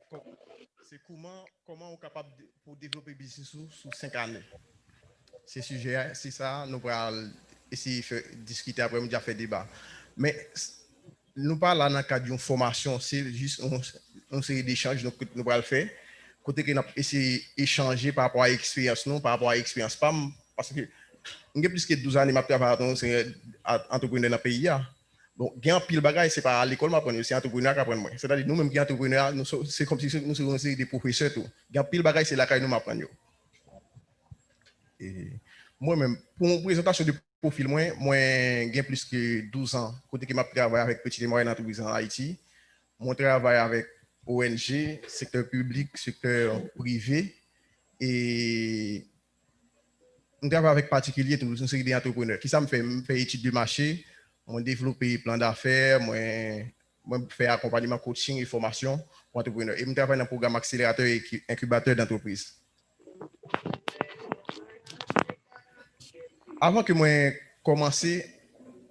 com- c'est comment on est capable pour développer le business sous 5 années. C'est sujet, c'est ça, nous allons essayer de discuter après, nous déjà fait débat. Mais nous parlons là dans le cadre d'une formation, c'est juste une série d'échanges que nous allons faire. Côté que nous essayé d'échanger par rapport à l'expérience, non, par rapport à l'expérience PAM, parce que nous avons plus que 12 ans de travail en entrepreneur dans le pays. Bon, il y a un pile bagaille, c'est pas à l'école, c'est entrepreneur qui apprend. C'est-à-dire, nous-mêmes qui entrepreneurs, c'est comme si nous sommes des professeurs. Il y a un pile bagaille, c'est là que nous apprenons. Et moi-même, pour une présentation de profil, moi, j'ai plus que 12 ans. Côté que je travaille avec Petit et Moyenne Entreprise en Haïti, mon travail avec ONG, secteur public, secteur privé, et on travaille avec particulier une série d'entrepreneurs. Qui ça me fait études de marché, moi développer plan d'affaires, moi faire accompagnement coaching et formation pour entrepreneurs. Et je travaille dans le programme accélérateur et incubateur d'entreprise. Avant que moi commence,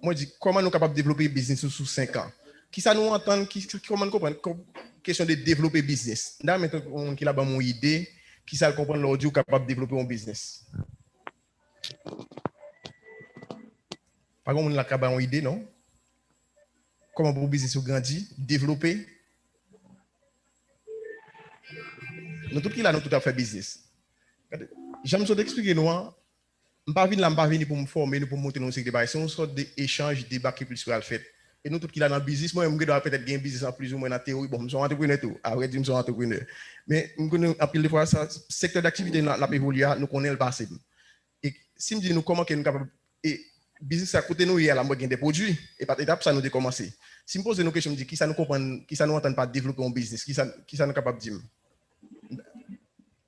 moi dis comment nous sommes capables de développer un business sous 5 ans. Qui ça nous entend, comment nous comprenons question de développer business. Là maintenant on qui a une idée, qui ça comprendre l'audio capable de développer un business. Par contre, on a une idée, non? Comment pour business grandir, développer. Nous tout qui là, nous tout à fait business. J'aime ça d'expliquer nous. Je ne pas venir pour me former, pour monter dans ce débat. C'est une sorte d'échange, débat qui est plus le fait. Et nous tout qui là dans le business, moi, je dois peut-être gagner business en plus ou moins dans la théorie. Bon, je suis entrepreneur tout. Après, je suis entrepreneur. Mais nous connaissons un peu de fois, le secteur d'activité n'a pas évolué, nous connaissons le passé. Et si je dis nous comment nous sommes capables et business à côté nous il y a la moitié des produits et par étape ça nous a commencé. Si me pose une question, je me dis qui ça nous comprend, qui ça nous entend pas développer un business, qui ça nous capable de dire.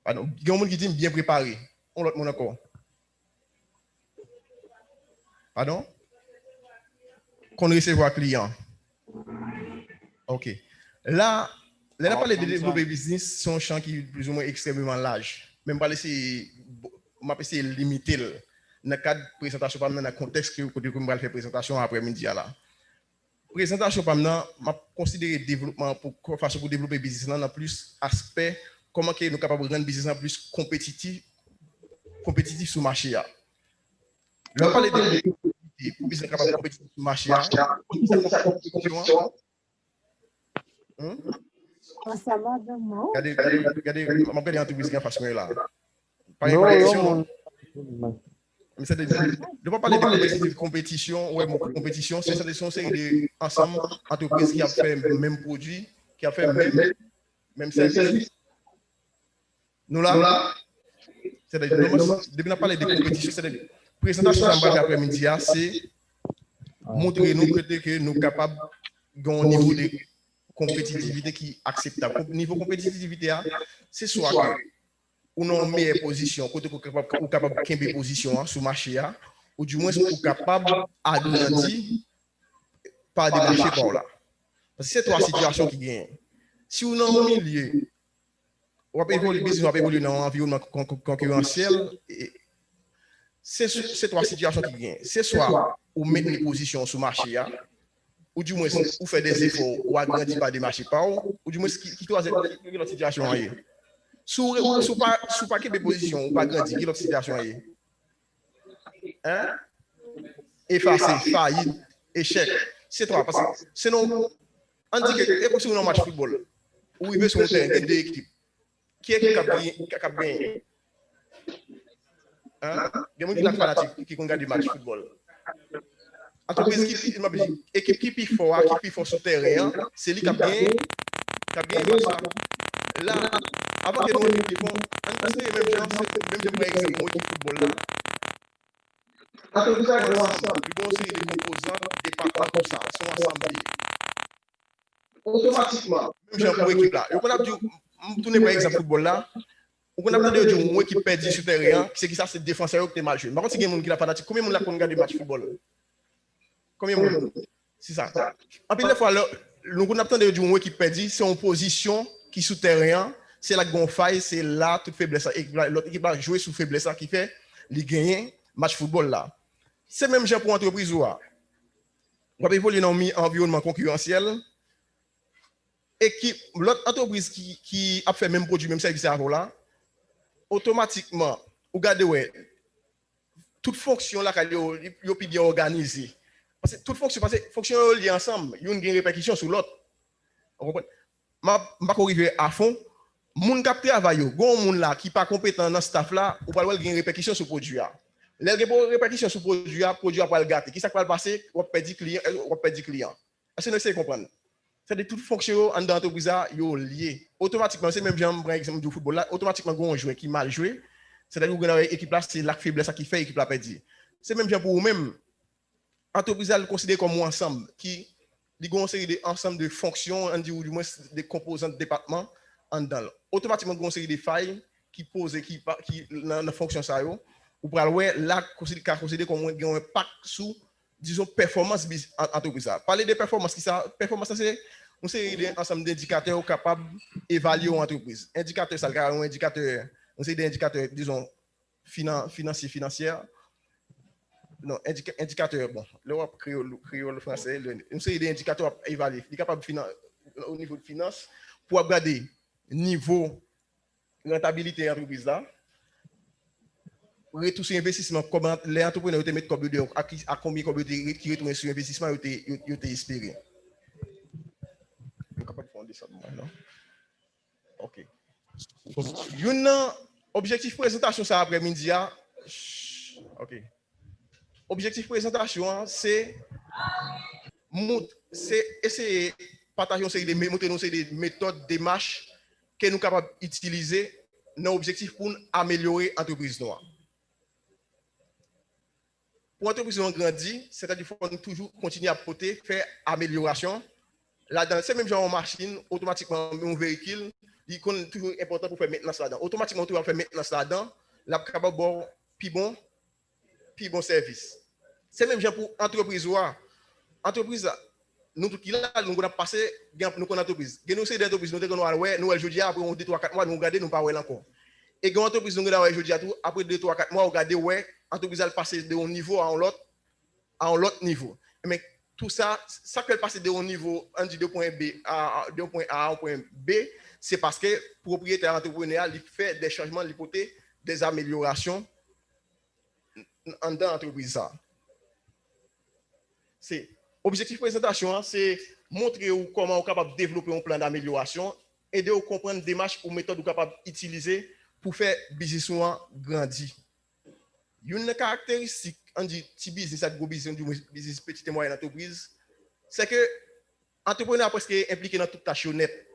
Pardon, il y a un monde qui dit bien préparé. On l'autre monde encore. Pardon? Qu'on recevoir client. OK. Là, on a parlé de développer business, c'est un champ qui est plus ou moins extrêmement large. Même pas laisser, m'a essayé de limiter dans le cadre de présentation, pas dans le contexte que vous allez faire présentation après-midi là. Présentation, pas maintenant, m'a considéré développement pour façon pour développer business là, dans plus aspect comment que nous capables de rendre business en plus compétitif sur le marché là. Là, on parle de pour business capable de compétitif sur le marché là. Regardez, je vais entreprise qui a fait là. Pas une question. Je ne vais pas parler de compétition. Ouais, compétition, c'est une série d'ensemble entreprises qui a fait le même produit, qui a fait le même service. Nous là, c'est-à-dire, depuis qu'on parle de compétition, c'est-à-dire, présentation de après-midi, c'est montrer nous que nous sommes capables d'un niveau de compétitivité qui est acceptable. Niveau compétitivité, c'est soit que ou non meilleure position, côté ou capable de prendre position sur le marché, ou du moins ou capable d'agrandir par des marchés par là. Parce que c'est trois situations qui gagnent. Si on est dans le milieu, on va évoluer business, on va évoluer dans un environnement concurrentiel, c'est trois situations qui gagnent. C'est soit ou mettre une position sur le marché, ou du moins ou faire des efforts ou agrandir par des marchés par ou du moins qui troisième situation est. Sous pas de position ou pas grandir, quelle autre situation est? Hein? Effacé, faillite, échec. C'est toi. Parce que sinon, on dit que si on a un match de football, où il veut sur le terrain, il y a deux équipes. Qui est qui a gagné? Hein? Il y a des gens qui sont fanatiques qui regardent des matchs de football. Entreprise qui équipe qui est fort, qui est fort sur le terrain, c'est lui qui a gagné match là. Là, avant que nous font, on considère même genre, même par exemple, moi qui football là. Entreprise avec ensemble, ils vont série de composants, des partenaires, tout ça, sont ensemble. Automatiquement, même genre pour équipe là. On a dit, tourner par exemple football là, on a entendu dire une équipe perdue sur le terrain, c'est qui ça, c'est défenseur qui est mal joué. Par contre, si il y a des gens qui sont fanatiques, combien de gens qui regardent des matchs de football? Combien de gens? C'est ça. En plus, des fois, on a entendu dire une équipe perdue, c'est en position qui est sous terrain. C'est la gonfaille, c'est là toute faiblesse. L'autre équipe va jouer sous faiblesse qui fait les gagner match football là. C'est même genre pour entreprise ou on va évoluer dans un environnement concurrentiel et qui l'autre entreprise qui a fait même produit, même service avant là, automatiquement, vous regardez, ouais, toute fonction là, yo puis bien organisée. Parce que toute fonction, parce que fonction liées ensemble, il y a une répercussion sur l'autre. Vous comprenez? Je vais arriver à fond. Moun kap travail yo, gon moun là qui pas compétent dans staff là, ou pas une répercussion sur produit là. Les répercussions sur produit là pas le gâter. Qui ça va passer? On perd client, on perd client. Est-ce que vous essayez de comprendre? C'est de toute fonction en dans l'entreprise yo lié. Automatiquement, c'est même genre par exemple du football là, automatiquement gon joueur qui mal joué, c'est-à-dire que dans l'équipe là, c'est la faiblesse qui fait l'équipe là perdu. C'est même genre pour vous-même entreprise là considéré comme un ensemble qui il y a une série d'ensemble de fonctions, on dit, ou du moins des composants de département en dedans. Automatiquement, il y a une série de failles qui posent, qui dans la fonction ça, ou pour aller là, considérer comme un impact sur, disons, performance entreprise. Parler de performance, performance, c'est une série d'ensemble d'indicateurs capables d'évaluer une entreprise. Indicateur, ça, un indicateur, une série d'indicateurs, disons, financiers. Non, indicateur, bon, l'Europe créole français, une série d'indicateurs à évaluer. Il est capable au niveau de finance pour regarder niveau rentabilité de l'entreprise là, retour sur investissement, comment les entrepreneurs te mettent comme à combien qui retournent sur investissement ils ont espéré. Je suis capable de faire ça, non? OK. Un objectif présentation ça après-midi. OK. Objectif présentation, c'est essayer de partager des méthodes, des démarches que nous sommes capables d'utiliser dans l'objectif pour améliorer l'entreprise noire. Pour l'entreprise noire grandir, c'est-à-dire qu'il faut toujours continuer à porter, faire amélioration. Là-dedans, c'est même genre en machine, automatiquement, un véhicule, il est toujours important pour faire maintenance là-dedans. Automatiquement, tu vas faire maintenance là-dedans, là, capable de puis bon service. C'est même genre pour entreprise. Entreprise, nous qui là, nous avons passé, nous avons entreprise. Nous sommes des entreprises, nous avons nous aujourd'hui, après 2, 3, 4 mois, nous regardons, nous ne parlons pas encore. Et une entreprise, nous avons aujourd'hui, après 2, 3, 4 mois, regardez, ouais, l'entreprise a passé de un niveau à l'autre niveau. Mais tout ça, ça peut passer de un niveau, on dit 2.B à 2.A à 1.B, c'est parce que le propriétaire entrepreneur, il fait des changements, il porte des améliorations dans l'entreprise. C'est objectif présentation, c'est montrer comment on est capable de développer un plan d'amélioration, aider à comprendre des démarches ou méthodes qu'on est capable d'utiliser pour faire business grandir. Une caractéristique, on dit petit business, gros business, business petite et moyenne entreprise, c'est que l'entrepreneur est presque impliqué dans toute tâche honnête.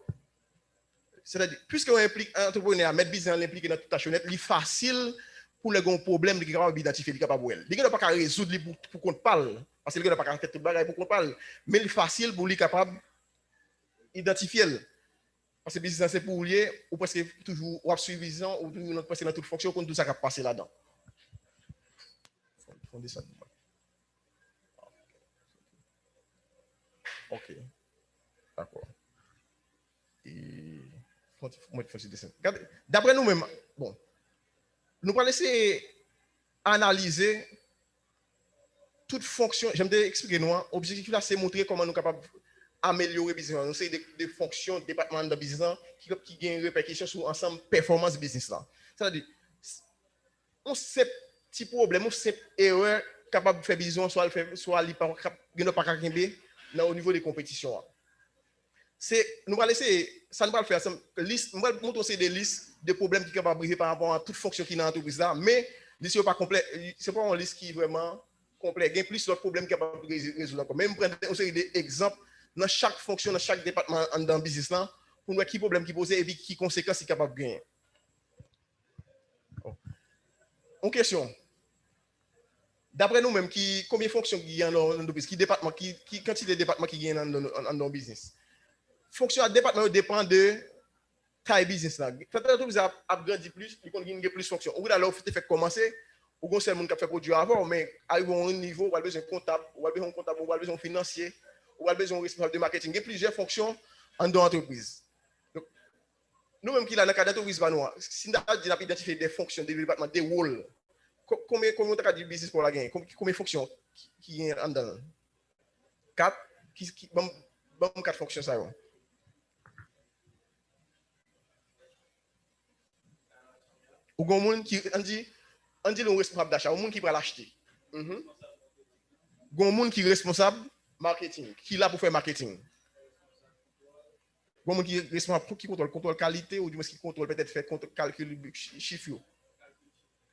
C'est-à-dire, puisque l'entrepreneur met business impliqué dans toute tâche honnête, il est facile pour les grands problèmes qu'il est capable d'identifier, il est capable de il n'est pas capable de résoudre pour qu'on parle. Parce qu'il n'est pas capable de faire tout le bagage pour qu'on parle. Mais il est facile pour lui capable d'identifier. Parce que le business c'est pour lui, ou parce que toujours ou suffisant, ou toujours passer dans toute fonction, qu'on tout ça qui passer là-dedans. OK. D'accord. Et d'après nous-mêmes, bon, nous allons laisser analyser toute fonction. J'aime expliquer nous. L'objectif là, c'est montrer comment nous sommes capables d'améliorer le business. Nous avons des fonctions, départements de business qui ont une répercussion sur l'ensemble performance business là. C'est-à-dire, on sait petit problème, on sait erreur capable de faire business, soit pas au niveau des compétitions. Nous allons laisser, ça ne va pas le faire, nous allons montrer des listes de problèmes qui sont capables de briser par rapport à toute fonction qui est dans l'entreprise là, mais liste n'est pas complète, c'est pas une liste qui est vraiment complète. Il y a plus d'autres problèmes qui sont capables de résoudre. Même prendre une série d'exemples dans chaque fonction, dans chaque département dans le business là, pour nous voir qui problème qui pose et puis qui conséquences est capable de gagner. En question. D'après nous-mêmes, combien de fonctions il y a dans l'entreprise, qui quantité de départements qui gagnent dans le business. Fonction à département dépend de taille business là. Quand l'entreprise a grandi plus, il y a plus de fonctions. Ou alors, il faut commencer, ou bien c'est le monde qui a fait produit avant, mais à un niveau, on a besoin de comptable, on a besoin de comptable, on a besoin de financier, on a besoin de responsable de marketing. Il y a plusieurs fonctions en dans l'entreprise. Nous-mêmes qui là dans le cadre d'entreprise, si on a identifié des fonctions, des départements, des rôles, combien on a du business pour la gagner? Combien de fonctions qui sont en dedans? 4 4 fonctions ça. Ou gon moun qui on dit le responsable d'achat, ou moun qui va l'acheter. Gon moun qui responsable marketing, qui là pour faire marketing. Gon moun qui responsable qui contrôle qualité ou du moins qui contrôle peut-être faire calcul chiffre.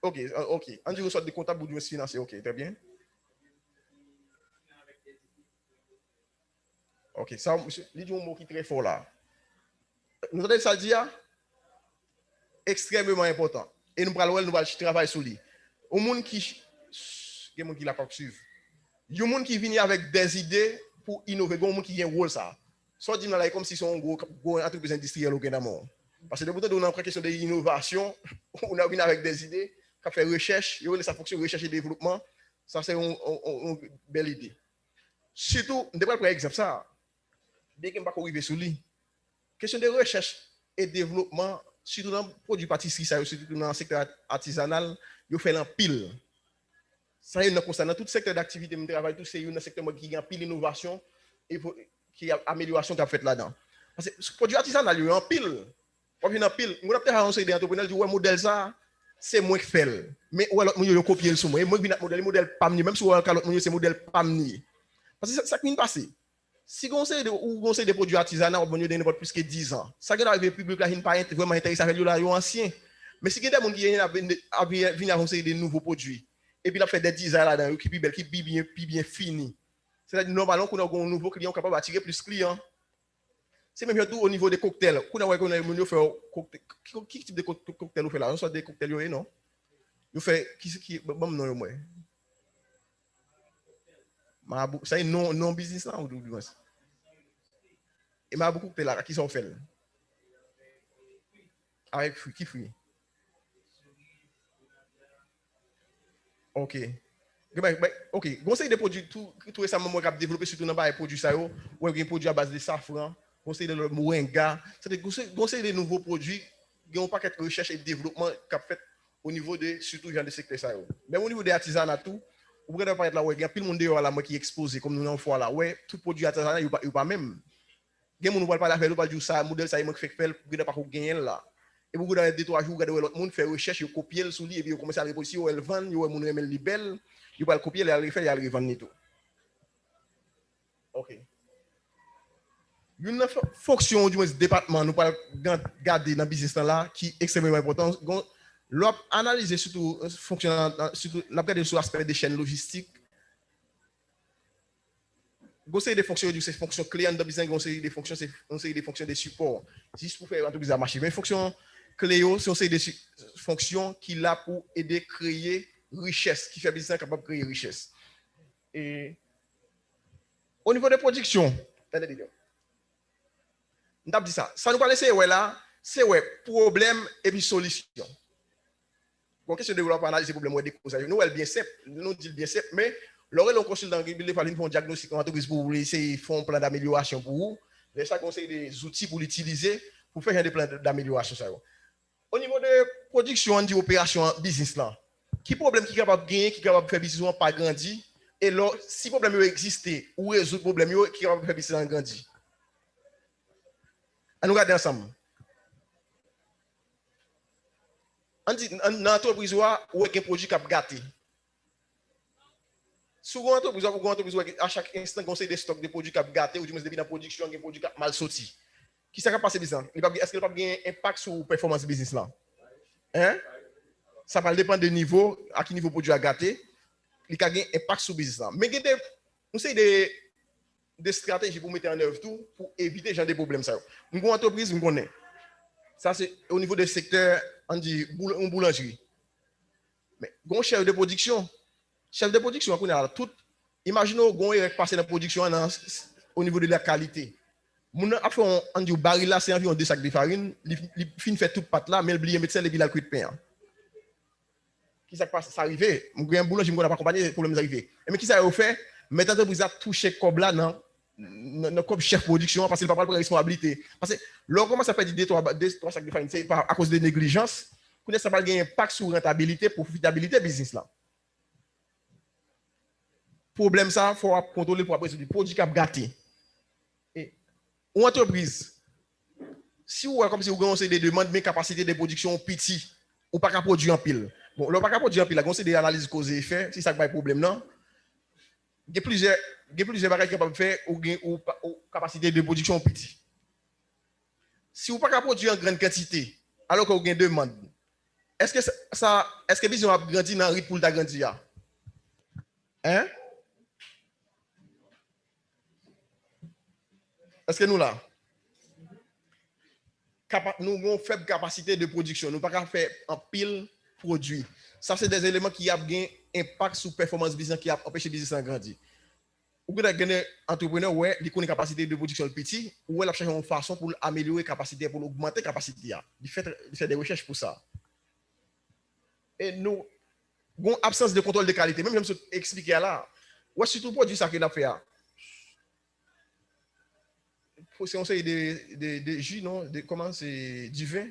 OK, OK. On dit une sorte de comptable ou du moins financier. OK, très bien. OK, ça il dit un mot qui est très fort là. Nous avons ça dire extrêmement important. Et nous allons travailler sur lui. Au monde qui l'a pas suivre. Il y a des gens qui viennent avec des idées pour innover, il y a des gens qui ont un rôle ça. Soit dit comme si c'est une grosse entreprise industrielle au Canada. Parce que de on a une question d'innovation, on a venu avec des idées, on fait recherche, ça fonctionne recherche et développement, ça c'est une belle idée. Surtout, je vais prendre exemple ça. Dès qu'on va arriver sur lui. Question de recherche et développement, surtout dans le produit pâtisserie, surtout dans le secteur artisanal, il fait en pile. Ça y est, dans tout le secteur d'activité, je travaille tout, c'est un secteur qui a pile d'innovation et qui a amélioration qu'a fait là-dedans. Parce que ce produit artisanal, il y a en pile. On vient en pile. On a peut-être annoncé des entrepreneurs qui disent, ouais, modèle ça, c'est moi qui fais. Mais ouais, l'autre, je copie le sous moi. Et moi, je modèle PAMNI, même si c'est modèle PAMNI. Parce que ça qui vient passer. Si on sait des produits artisanaux, on va donner plus que 10 ans. Ça qui arrive au public là, il n'est pas vraiment intéressé avec les anciens. Mais si il y a des gens qui viennent annoncer des nouveaux produits, et puis il a fait des designs là-dedans, qui bien fini. C'est-à-dire normalement qu'on a un nouveau client capable d'attirer plus de clients. C'est même tout au niveau des cocktails. Qu'on a fait qui type de cocktail on fait là? On soit des cocktails non? On fait qui bon non moi. Ça est non business là ou du moins. Et m'a beaucoup cocktail là qui sont faits. Avec fruits qui fruits. OK. OK. Conseil des produits tout récemment moi j'ai développé surtout dans les produits ça yo, ou des produits à base de safran, conseil de moringa, c'est conseil des nouveaux produits, il y a un paquet de recherche et de développement qu'a fait au niveau de surtout genre de secteur ça yo. Même au niveau des artisanat tout, vous pouvez pas être là ouais, il y a pile monde dehors là moi qui exposé comme nous en fois là, ouais, tout produit artisanal il pas même. Il y a monde va pas faire dire ça modèle ça il fait faire pour pas gagner là. Et vous avez 2-3 jours, regardez l'autre monde fait recherche, il copie le sous lui et puis il commence à répondre si il vend, il monde aime le belle, il va le copier, il va le faire, il va le revendre tout. OK. Une fonction du département nous pas garder dans le business là qui est extrêmement important. L'op analyser surtout fonctionnant surtout la regarder sur l'aspect des chaînes logistiques. Conseil des fonctions c'est fonctions clés dans business, conseil des fonctions c'est des fonctions de support. Juste pour faire l'entreprise à marcher. Mais fonction Cléo, c'est des fonctions qui là pour aider à créer richesse, qui fait business capable de créer richesse. Et au niveau de production, on a dit ça. Ça nous parle, c'est ouais là, c'est ouais, problème et puis solution. Bon, question de développement, analyse problème, des causes. Nous, elle bien simple, nous dit bien simple, mais lorsque l'on consulte il fallait faire un diagnostic en entreprise pour vous essayer de faire un plan d'amélioration pour vous. Les ça conseille des outils pour l'utiliser pour faire des plans d'amélioration. Au niveau de production, on dit opération business là. Qui problème qui est capable de gagner, qui est capable de faire business pas grandir, et là, si problème existe ou résoudre problème qui est capable de faire business grandir. On nous regarde ensemble. On dit dans l'entreprise où il y a un produit qui a gâté. Souvent, à chaque instant, on sait des stocks de produits qui ont gâté ou du moins depuis la production, des produits qui ont mal sorti. Qui s'est passé business? Est-ce qu'il n'y a pas un impact sur la performance business là? Hein? Ça va dépendre du niveau, à quel niveau le produit a gâté. Il y a un impact sur le business là. Mais on sait des stratégies pour mettre en œuvre tout pour éviter ce genre de problèmes. Une entreprise, on connaît. Ça, c'est au niveau des secteurs, on dit une boulangerie. Mais un chef de production, on a tout. Imaginons qu'on est passé dans la production au niveau de la qualité. On dit baril là, c'est environ 2 sacs de farine. Il finit fait toute pâte là, mais il oublie de mettre ça et puis il cuit de pain. Qui ça passe? Ça arrive. Je un boulanger, je ne pas accompagner les problèmes arrivés. Mais qui ça a fait? Mettre l'entreprise à toucher comme là, non? Comme chef de production, parce qu'il n'a pas de responsabilité. Parce que lorsqu'on commence à faire 2-3 sacs de farine, c'est à cause de négligence, ça va avoir un impact sur la rentabilité, profitabilité business là. Problème ça, il faut contrôler pour après du produit qui a gâté. Et une entreprise, si vous avez comme si vous avez des demandes, mais capacité de production petit, ou pas qu'à produire en pile. Bon, le pas qu'à produire en pile, là, c'est des analyses cause-effet, si ça n'a pas de problème, non? Il y a plusieurs bagages capables de faire ou capacité de production petit. Si vous pas qu'à produire en grande quantité, alors que vous avez une demande, est-ce que vision a grandi dans le rythme pour l'agrandir? Hein? Est-ce que nous là? Nous avons une faible capacité de production. Nous ne pouvons pas faire un pile produit. Ça, c'est des éléments qui ont un impact sur la performance business qui a empêché le business de grandir. Ou bien, un entrepreneur, ouais, il a une capacité de production petit, ou il a cherché une façon pour améliorer la capacité, pour augmenter la capacité. Il fait des recherches pour ça. Et nous, avons une absence de contrôle de qualité. Même je me suis expliqué là. Ouais, surtout produit ça qu'il a fait. C'est un de jus, non? Comment c'est du vin?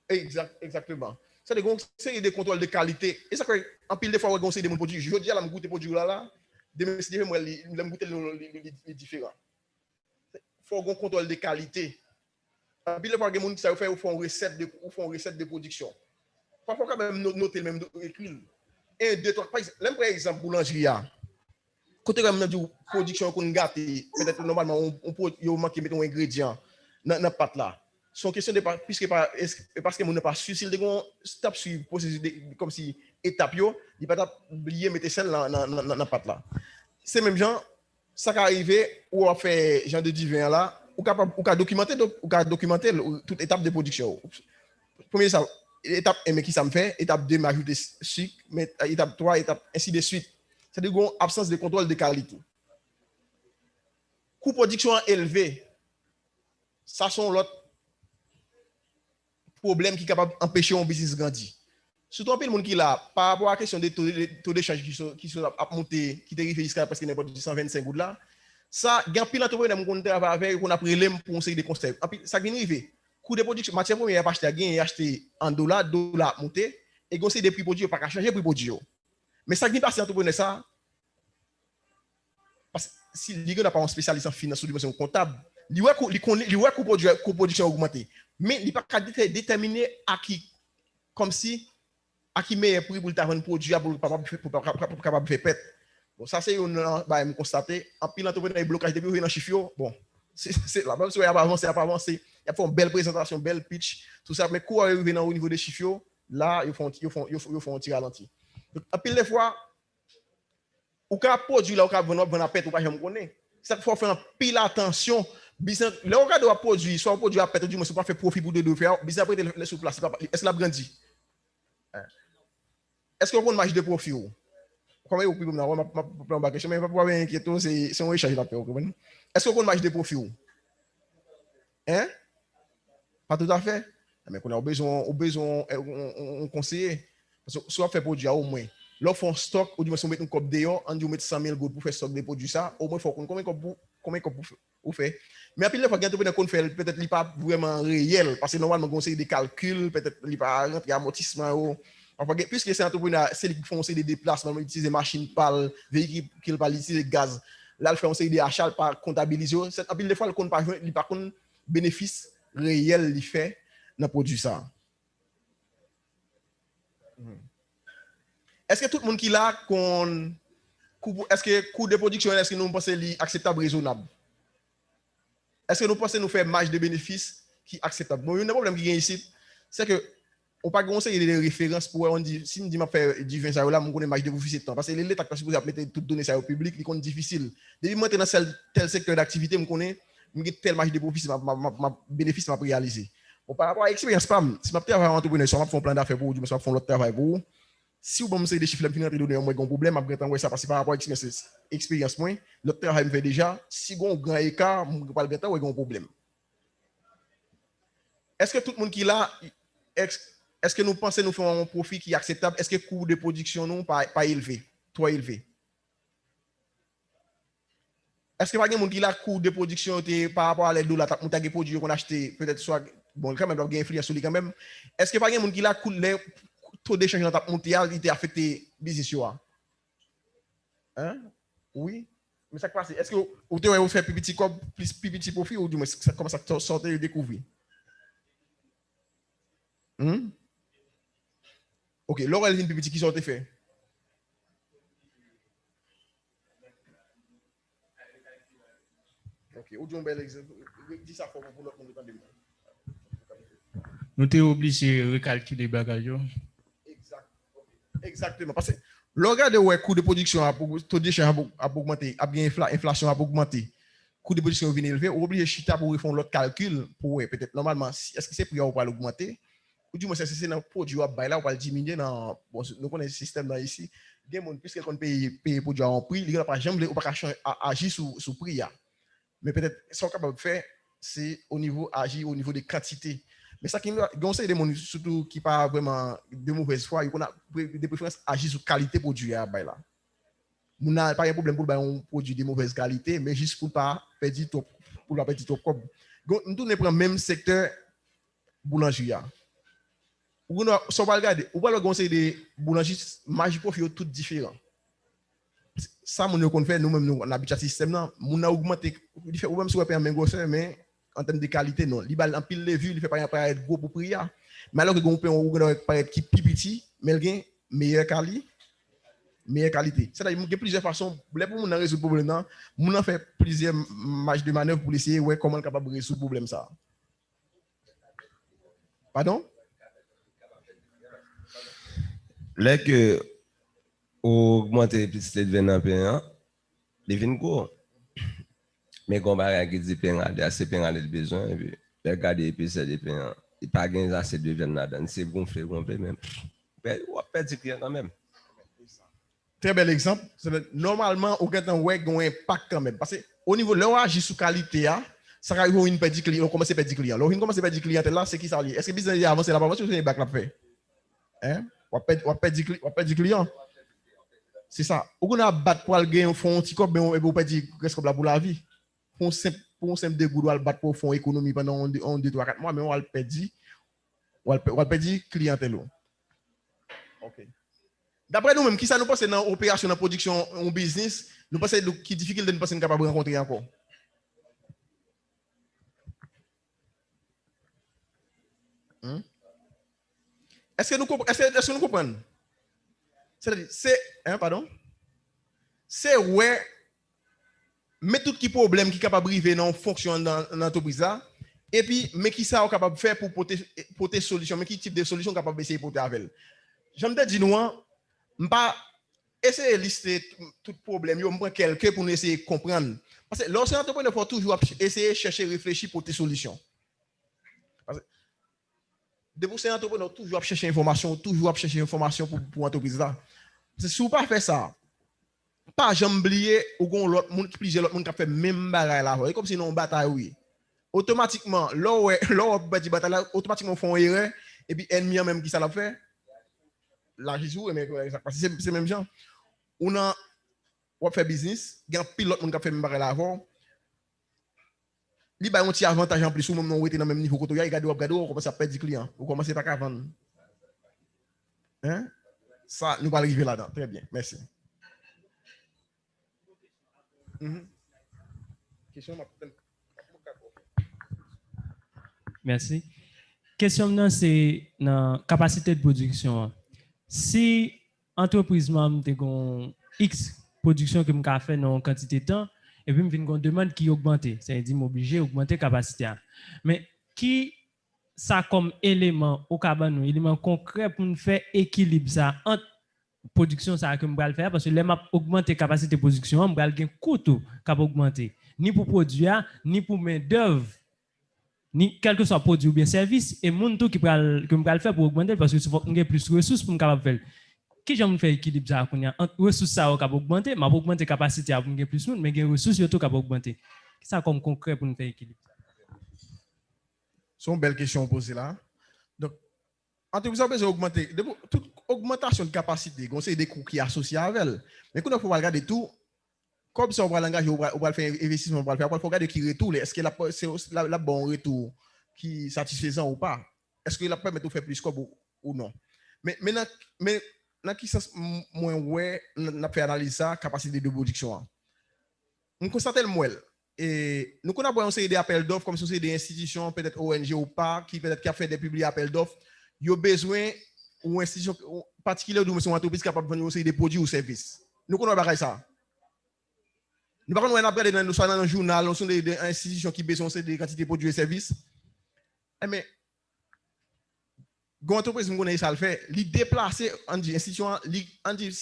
Exactement. C'est des contrôles de qualité. Et ça fait en pile de fois, on conseille des produits. Je dis à la goûter produit là, demain, si moi, je goûter les différents. Il faut un contrôle de qualité. En pile de fois, on ça fait une recette de production. Parfois, quand même, noter même écrire. Un, deux, trois. Par exemple, boulangerie. Côté comme dit production qu'on gâte, peut-être normalement on manque de mettre un ingrédient dans la pâte là. Son question de puisque parce que mon n'a pas su s'il de step sur processus comme si étape yo, il pas oublier mettre celle dans la pâte là. C'est même gens ça qui arrivé ou on fait genre de divin là ou capable ou documenter toute étape de production. Premier ça étape 1 mais qui ça me fait, étape 2 m'ajouter sucre, mais étape 3 étape ainsi de suite. C'est-à-dire une absence de contrôle de qualité. Coût de production élevé, ça sont l'autre problème qui est capable d'empêcher un business de grandir. Surtout un peu le monde qui est là, par rapport à la question des taux d'échange qui sont à monter, qui dérivent jusqu'à presque n'importe 125 gouttes là, ça, il y a un pile d'entrepreneurs qui travaille avec, qu'on a pris l'aime pour conseiller des conseils. Ça vient arriver. Coût de production, matière première, il a acheté en dollars monté, et conseiller des prix produits, pas qu'à changer prix produits. Mais ça vient passer entrepreneur ça, parce que si les n'a pas un spécialiste en finance ou dimension comptable, il voit que production augmenté. Mais il n'est pas déterminer à qui, comme si, à qui meilleur prix pour le produit pour capable de faire pète. Bon, ça, c'est un constaté. En pile, l'entrepreneur est blocage depuis dans le chiffre. Bon, c'est la même chose, il a pas avancé. Il y a une belle présentation, une belle pitch, tout ça. Mais quand arrive au niveau des chiffres, là, ils font un tir ralenti. Donc, en pile, des fois, ou qu'à produire là, ou qu'à vendre à pète, ou pas jamais connaître. Ça faut faire un pile attention. Business, là, on doit produire, soit on produit à pète, ou du moins, c'est pas faire profit pour deux faire. Business après, les sous place, est-ce qu'il a grandi? Est-ce qu'on a une marge de profit? Comment vous pouvez me dire, mais pas inquiéter, c'est un échange là. Est-ce qu'on a une marge de profit? Hein? Pas tout à fait. Mais on a besoin de conseiller. Soit faire produire au moins. Là, on stock, ou du moins, on met un cop dehors, on dit on met 100 000 gouttes pour faire stock de produits ça, au moins, il faut qu'on combien vous fait. Mais après, il faut qu'on fait peut-être pas vraiment réel, parce que normalement, on conseille des calculs, peut-être il pas rentrer amortissement. Enfin, puisque c'est un entrepreneur, c'est qui font des déplacements, utiliser des machines pâles, véhicules qui parlent utiliser gaz. Là, il fait des achats par comptabiliser. Après, des fois, il compte pas par contre bénéfice réel, il fait dans le produit ça. Est-ce que tout le monde qui l'a, est-ce que le coût de production, est-ce que nous pensons acceptable, raisonnable? Est-ce que nous pensons nous faire marge de bénéfice qui est acceptable? Bon, il y a un problème qui vient ici, c'est que on pas conseiller des références pour on dit si on dit m'a faire du 20 ça là on connaît marge de bénéfice temps parce que l'état qui supposé mettre toutes données ça au public, il est difficile. Depuis moi dans tel secteur d'activité, me connais tel marge de bénéfice ma bénéfice m'a réalisé. Bon, par rapport à l'expérience si m'a travailler en entrepreneur, soit m'a faire un plan d'affaires pour ou soit faire l'autre travail pour. Si vous avez des chiffres, vous avez donné un problème, après ça parce que par rapport à l'expérience, notre travail me fait déjà. Si vous avez un grand écart, vous avez un problème. Est-ce que tout le monde qui est là, est-ce que nous pensons nous faire un profit qui est acceptable? Est-ce que le coût de production n'est pas élevé, trop élevé? Est-ce que par exemple, qui a le coût de production par rapport à l'aide de la produit qu'on a acheté, peut-être soit, bon, quand même, il y a une influence sur lui quand même. Est-ce que par exemple, qui a le coût de taux d'échange dans ta montée, il t'a affecté le business? Hein? Oui. Mais ça passe. Est-ce que vous devez faire plus petit profit ou du moins comment ça sortir et découvrir? OK, Laurel vient petit qui sont fait. OK, ou un bel exemple. Dis ça pour l'autre monde entendre. Nous sommes obligés de recalculer les bagages. Exactement. Parce que le regard de coût de production taux de change a augmenté, a bien inflation a augmenté. Coût de production vient élevé, ou obligé chita pour faire l'autre calcul pour peut-être normalement est-ce que c'est prix ou pas augmenter ou du moins c'est dans produit à là ou pas diminuer dans bon nous connaissons le système là ici des monde puisque qu'on paye produit en prix, il pas jamais ou pas agir sous prix. Mais peut-être ce qu'on est capable de faire, c'est au niveau agir au niveau des quantités. Mais ça qui nous conseille des gens surtout qui pas vraiment de mauvaise foi, ils ont des préférences agir sur qualité produit là. On n'a pas de problème pour un produit de mauvaise qualité, mais juste pour pas perdre trop pour la perdre trop comme. Nous tournons pour le même secteur boulangerie. Ou on va regarder, ou pas le conseil des boulangeries, marge profit tout différent. Ça, on fait nous-mêmes, nous, on habite à ce système là, on a augmenté, ou même si on paye un grosseur, mais en termes de qualité, non. Il a en pile les vues, il ne fait pas paraître gros pour prier. Mais alors que on peut paraître qui petit, mais il a meilleure qualité. C'est-à-dire qu'il y a plusieurs façons, pour résoudre le problème, on a fait plusieurs marges de manœuvre pour essayer de comment on est capable de résoudre le problème. Ça. Pardon? Là que augmenter plus de vin payant, les vins go. Mais quand on va regarder payant, assez payant de besoin et puis regarder puis c'est des payants, il pas gagner assez de vin là-dedans, c'est gonflé même. Mais on perd du client quand même. Très bel exemple. Normalement, on a un impact quand même. Parce qu'au niveau de l'agir sous qualité, ça va avoir une perte client. On commence à perdre client. Alors, on commence à perdre client là, c'est qui ça lié? Est-ce que le business a avancé là-bas? Parce que c'est un bac là fait. Hein? On perd client. C'est ça. On a battre pour gagner un fonds, petit cop, mais on perd presque pour la vie. Pour un simple dégoût, on va battre pour fonds économie pendant 2, 3, 4 mois, mais on va perdre. On va perdre clientèle. OK. D'après nous-mêmes, qui ça nous passe dans l'opération, dans la production, en business, nous pensons qui difficulté nous sommes capables de rencontrer encore. Est-ce que nous comprenons? C'est ouais, mais tout qui problème qui est capable de arriver dans fonction dans l'entreprise là, et puis, mais qui ça est capable de faire pour porter solution, mais qui type de solution capable d'essayer de porter avec elle. J'aime te dire, nous, je ne pas essayer de lister tout problème, je prends quelqu'un pour nous essayer de comprendre. Parce que lorsque l'entrepreneur faut toujours essayer de chercher, réfléchir pour tes solutions. Parce que depuis que l'entrepreneur toujours chercher information pour l'entreprise là. Si vous ne pas faire ça, pas jamais oublier ou l'autre monde qui plusieurs autres monde qui fait même bagaille là, comme si non bataille oui. Automatiquement, là bataille automatiquement font erreur et puis ennemi même qui ça l'a fait. La résout mais parce que c'est même gens. On fait business, il y a un pilote qui a fait même bagaille là avant. Il y a un petit avantage en plus ou même on était dans le même niveau que toi, il regarde on commence à perdre du client, on commence pas à vendre. Hein? Ça nous va arriver là-dedans. Très bien. Merci. Merci. Question c'est la capacité de production. Si entreprise m'a X production que m'a fait dans quantité de temps et puis me vient une demande qui augmente, c'est-à-dire m'obliger augmenter capacité. Mais qui ça comme élément au cabane, élément concret pour nous faire équilibre ça entre production ça que me faire parce que les m'a augmenter capacité de production, me gain coût qui augmenter ni pour produire ni pour main d'œuvre ni quel que soit produit ou bien service et mon tout qui me faire pour augmenter parce que il faut que plus de ressources pour me capable faire qui j'aime faire équilibre ça entre ressources ça qui augmenter m'a augmenter capacité pour gagner plus monde mais gain ressources surtout qui augmenter ça comme concret pour nous faire équilibre. C'est une belle question posée là. Donc entreprise a besoin d'augmenter toute augmentation de capacité, on sait des coûts qui sont associés avec elle. Mais quand on faut regarder tout comme ça on va l'engager, on va faire investissement, on va le faire, il faut regarder qui retourne, est-ce que c'est la bon retour qui satisfaisant ou pas? Est-ce qu'il a permis de faire plus comme ou non? Mais dans qui sens moins ouais, on a fait analyser ça capacité de production. On constate le moins et nous connaissons une série d'appels d'offres comme si c'était des institutions peut-être ONG ou pas qui peut-être qui a fait des publics appels d'offres, ils ont besoin ou institution particulière ou une entreprise capable de vendre des produits ou services. Nous connaissons pas ça. Nous ne pouvons pas regarder dans un journal, nous sommes des institutions qui besoin de quantité de produits et services. Mais, quand l'entreprise nous ça le fait, il déplacer en institution, si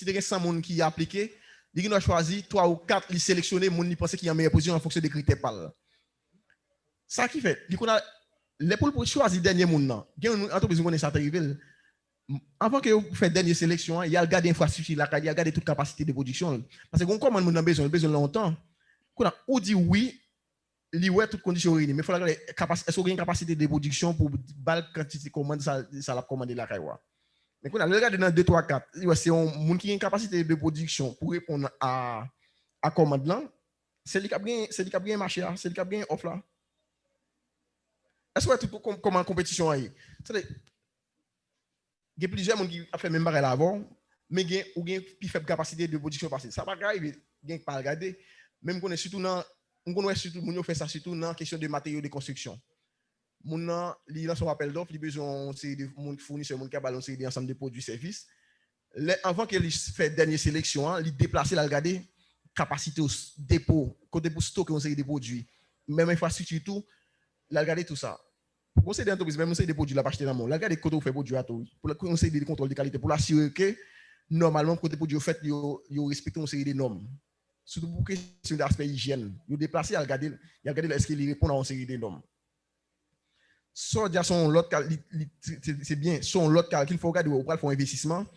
il y a 100 personnes qui ont appliqué, il a choisi 3 ou 4, il sélectionner les gens qui pensent qu'il y a une meilleure position en fonction des critères. Ça qui fait, les pour choisir le dernier monde, il y a une entreprise qui ça arrive. Avant que vous faites dernière sélection, il y a le garde infrastructure, il y a le garde toute capacité de production. Parce que quand on a besoin longtemps, on dit oui, il y a toutes conditions réunies, mais il faut regarder est-ce qu'il y a une capacité de production pour la quantité de commandes, ça la commande la caille. Mais quand on regarde dans 2, 3, 4, c'est un monde qui a une capacité de production pour répondre à commande là, c'est lui qui a bien marché, c'est lui qui a bien offre là. Est-ce que tout comme en compétition là? Il y a plusieurs gens qui ont fait même barrel avant, mais il y a une plus faible capacité de production parce que ça va arriver, il n'y a pas à regarder. Même qu'on est surtout dans, on fait ça surtout dans la question de matériaux de construction. Mon li dans son appel d'offres, il besoin de fournisseurs qui balancer des ensemble de produits et services. Avant qu'il fait dernière sélection, il déplacer la regarder capacité au dépôt, côté pour stocker une série de produits, même infrastructure tout, la regarder tout ça. Pour conseiller d'entreprise, même des produits là pas acheter dans le monde. La regarder côté où fait produit à tout. Pour le conseil de contrôle de qualité, pour assurer que normalement côté produit fait, il respecte une série de normes. Surtout pour question d'aspect hygiène, il déplacer à regarder est-ce qu'il répond à une série de normes. Soit son l'autre c'est bien, son l'autre car qu'il faut regarder ou faire un investissement.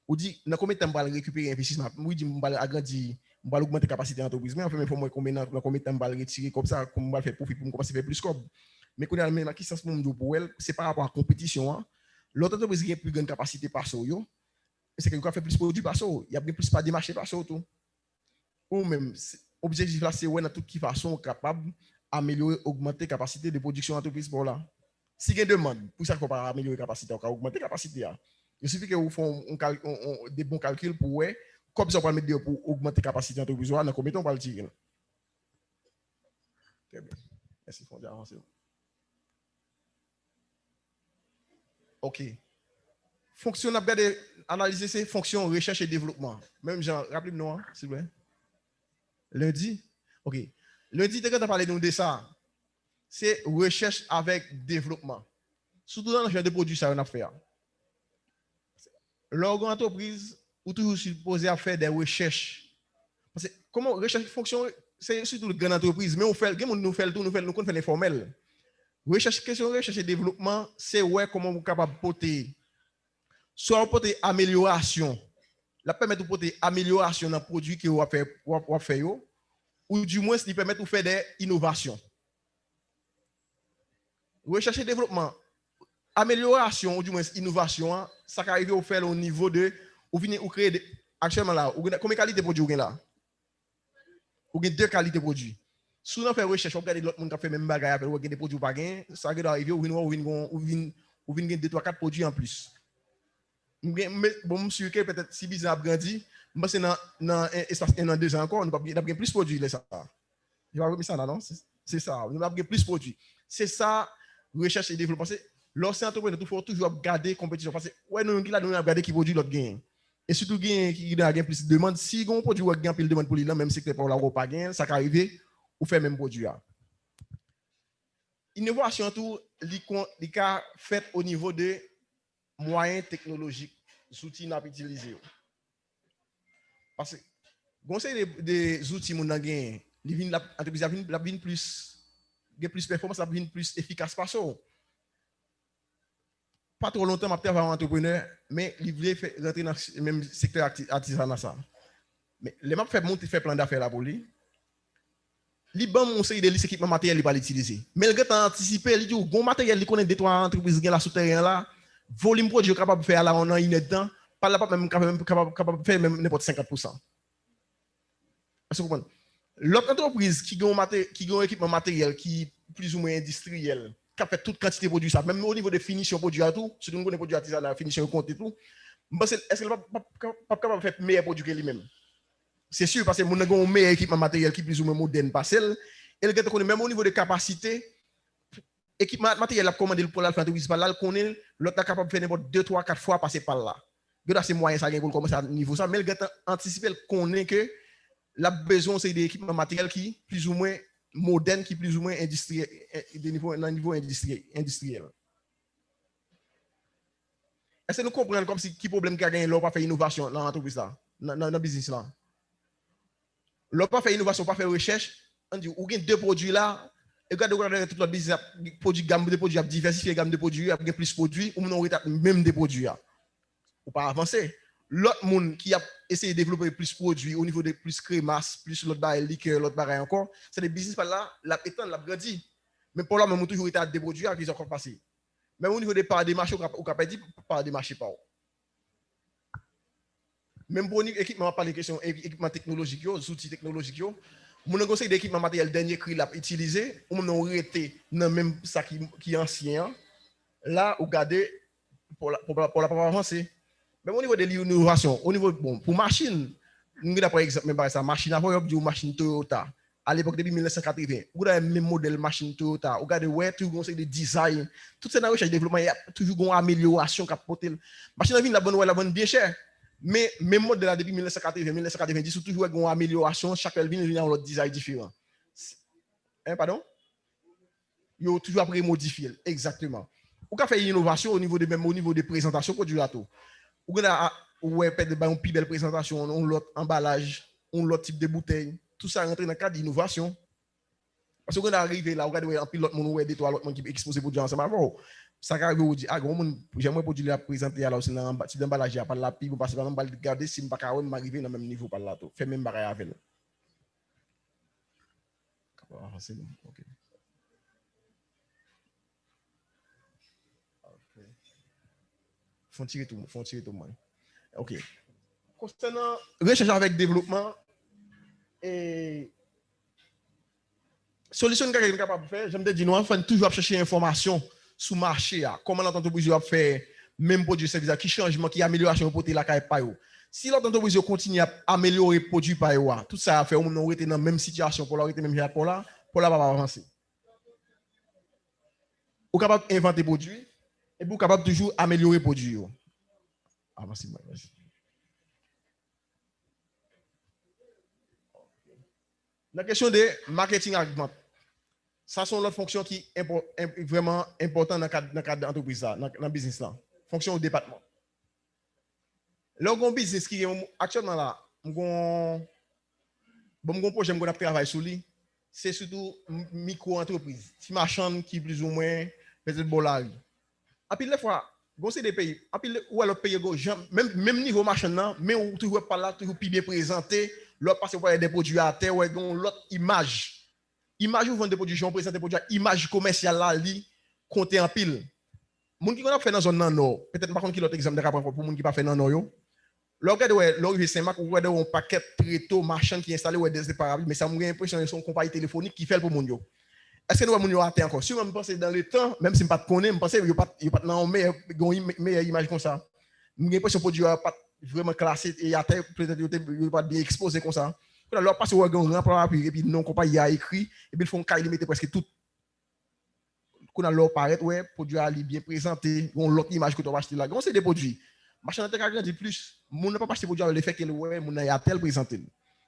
Ou dit dans combien de temps on va récupérer l'investissement. Oui, dit on va agrandir, on va augmenter la capacité d'entreprise, mais en fait il faut moi combien de temps on va retirer comme ça, comme on va faire profit pour commencer à faire plus scope. Mais qu'on a même qui sens pour elle, c'est par rapport à la compétition. L'autre entreprise qui a plus grande capacité par ça, c'est qu'elle a fait plus de produits par ça, il y a plus pas de marché par ça tout. Ou même objectif là c'est ouais dans toute façon capable améliorer, augmenter la capacité de production d'entreprise pour là. Si il y a une demande, pour ça qu'on va améliorer la capacité, on va augmenter la capacité. Il suffit que vous fassiez des bons calculs pour ouais, comme ça on va mettre pour augmenter la capacité d'entreprise, dans combien de temps on va le tirer. Très bien. Merci, faut avancer. OK. Fonction, on a regardé, analyser ces fonctions recherche et développement. Même genre, rappelez-moi, s'il vous plaît. Lundi. OK. Lundi, quand on a parlé de ça, c'est recherche avec développement. Surtout dans le genre de produits, ça on a fait. L'entreprise, ou toujours supposé à faire des recherches. Parce que comment recherche fonction, c'est surtout une grande entreprise, mais on fait, nous fait l'informel. Question recherche et développement, c'est ouais comment vous êtes capable de porter, soit porter amélioration, la permettre de porter amélioration dans le produit que vous avez fait, ou du moins, il permet de faire des innovations. Recherche et développement, amélioration, ou du moins innovation, ça arrive au faire au niveau de, ou venir ou créer actuellement là, combien de qualité de produit vous avez là? Vous avez 2 qualités de produits. Si on fait recherche, on regarde l'autre monde qui fait même bagaille, on regarde des produits pas gain, ça va arriver ou venir 2, 3, 4 produits en plus. Bon, monsieur, peut-être si business a grandi, c'est dans espace 1 an, 2 ans encore, on va avoir plus de produits. Ça. Je vais remettre ça là, non? C'est ça, on va avoir plus de produits. C'est ça, recherche et développement. Lorsque entrepreneur, il faut toujours regarder la compétition. Parce que, ouais, nous avons regardé qui produit l'autre gain. Et surtout, qui a plus de demandes. Si on produit un gain, plus de demande pour lui, même si c'est pour la pas gain, ça peut arriver, ou faire même produit. Innovation, tout, les cas fait au niveau des moyens technologiques, outils à utiliser. Parce que, quand c'est des outils qu'on a gagné, l'entreprise a plus performance, a plus efficace par ça. Pas trop longtemps, je suis un entrepreneur, mais il voulait rentrer dans le même secteur artisanal. Mais les maps fait plan d'affaires là pour lui. Il bon mon série de l'équipement matériel il va l'utiliser. Mais le gars a anticipé, il dit bon matériel il connaît des 3 entreprises qui là souterrain là, volume produit capable de faire là on a une temps, pas là pas même capable de faire même n'importe 50%. Est-ce que vous comprenez? L'autre entreprise qui a un équipement matériel qui plus ou moins industriel, qui a fait toute quantité de produits, ça, même au niveau de finition produit à tout, si nous connaissons produit artisanal, la finition compte et tout, est-ce qu'elle n'est pas capable de faire meilleur produit que lui-même? C'est sûr, parce que nous avons un meilleur équipement matériel qui est plus ou moins moderne, pas celle, et le gars même au niveau de capacité, équipement matériel a commandé pour la faire entreprise par là, le connaît, l'autre est capable de faire n'importe 2, 3, 4 fois passer par là. Il y a ces moyens ça pour commencer à niveau ça, mais le gars anticipe connaît que la besoin c'est des équipements matériels qui plus ou moins modernes, qui plus ou moins industriel, niveau industriel. Est-ce que nous comprenons comme si qui problème qu'il y a gagné, l'on pas fait innovation dans l'entreprise là, dans le business là. L'on pas fait innovation, pas fait recherche, on dit ou gain deux produits là, et quand regarder tout notre business, produit gamme de produits, diversifier gamme de produits, il y a plus de produits, ou non même des produits là. Ou pas avancer. L'autre monde qui a essayé de développer plus de produits au niveau de plus crémasse, plus l'autre baril liqueur, l'autre baril encore, c'est des business par là, la pétante, la grandi. Mais pour là, même toujours été à des produits qui sont encore passés. Même au niveau des parts des marchés, on n'a pas dit parts des marchés pas. Même pour l'équipement, on parle de questions équipement technologique, des outils technologiques, mon négocier d'équipement matériel dernier cri l'a utilisé, on a arrêté dans même ça qui est ancien. Là, vous regardez pour la pas avancer. Même au niveau de l'innovation, au niveau bon pour machine, nous avons par exemple même par ça machine avant une machine Toyota. À l'époque depuis 1980, vous avez le même modèle machine Toyota. Vous regardez ouais tout conseil de design, tout ça dans recherche développement, il y a toujours une amélioration qui porter. Machine la bonne bien cher. Mais même modèle là depuis 1980, 1990, toujours une amélioration, chaque ville vient dans un design différent. Hein, pardon? Il y a toujours après modifier exactement. Vous avez fait une innovation au niveau des présentations produits là tout. Vous avez fait une plus belle présentation, on l'autre emballage, on l'autre type de bouteille, tout ça rentre dans le cadre d'innovation. Parce que vous arrivez là, vous regardez un pilote, vous avez des trois autres qui exposent pour dire ensemble avant. Ça arrive vous dire, ah, j'aimerais produire la présenter alors c'est dans type d'emballage, il n'y a pas de la pipe, parce que on va regarder si je ne peux pas arriver dans le même niveau par là. Fait même barrière avec nous. OK. Font tirer tout le monde. OK. Concernant recherche avec développement et solution que quelqu'un est capable de faire, j'aime dire nous faut toujours chercher information sur le marché, comment l'entreprise va faire même produit service, qui changement, qui amélioration pour la caille pa yo. Si l'entreprise continue à améliorer produit pa yo, tout ça a fait on aurait dans la même situation pour l'arrêter même pour là va avancer. Vous capable d'inventer produit et vous capable toujours améliorer produit. Avancez moi. La question de marketing argument. Ça sont l'autre fonction qui est vraiment important dans le cadre d'entreprise, dans le business là. Fonction au département. Le business qui est actuellement là, mon projet que je travaille sur lui, c'est surtout micro-entreprise. Si marchand qui plus ou moins peut-être bolage. Et puis des fois, c'est des pays, et puis où alors pays même niveau marchand mais où toujours pas là, toujours bien présenté, l'autre parce que des produits à terre, ouais, l'autre image. Image ou vendre des produits, présente des produits, image commerciale là, li compter en pile. Moun qui a fait dans zone nord, peut-être par contre qui l'autre exemple de pour moun qui pas fait dans nord yo. Lorsque l'origine Saint-Marc ou un paquet tréteau marchand qui installé ou des séparables, mais ça m'a l'impression que son compagnie téléphonique qui fait pour moun yo. Est-ce que nous avons à terre encore? Si on pense dans le temps, même si je ne connais pas, je ne sais pas dans meilleure image comme ça. J'ai l'impression que le produit n'est pas vraiment classé et à terre, peut-être qu'il n'est pas bien exposé comme ça. Alors, parce que vous avez un rempart et puis non, compagnie a écrit, et puis ils font un cas, ils mettent presque tout. Quand on paraît, ouais, le produit a bien présenté, on l'autre image que tu vas acheter là. C'est des produits. Machin de grandi plus, on n'a pas acheté produit avec le fait que ouais, on a tel présenté.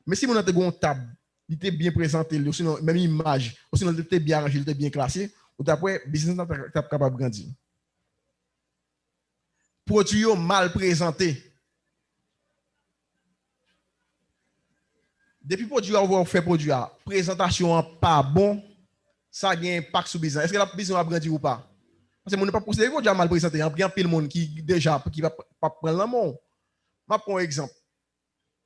Mais si on a une table, il était bien présenté, sinon même image, sinon il était bien rangé, il était bien classé, ou d'après business n'est pas capable de grandir. Produit mal présenté. Depuis produit on fait produit, présentation pas bon, ça a un impact sur le business. Est-ce que la business va grandir ou pas? Parce que on ne peut pas considérer que mal présenté. Il y a bien de monde qui déjà qui va pas prendre le mot. Je prends un exemple.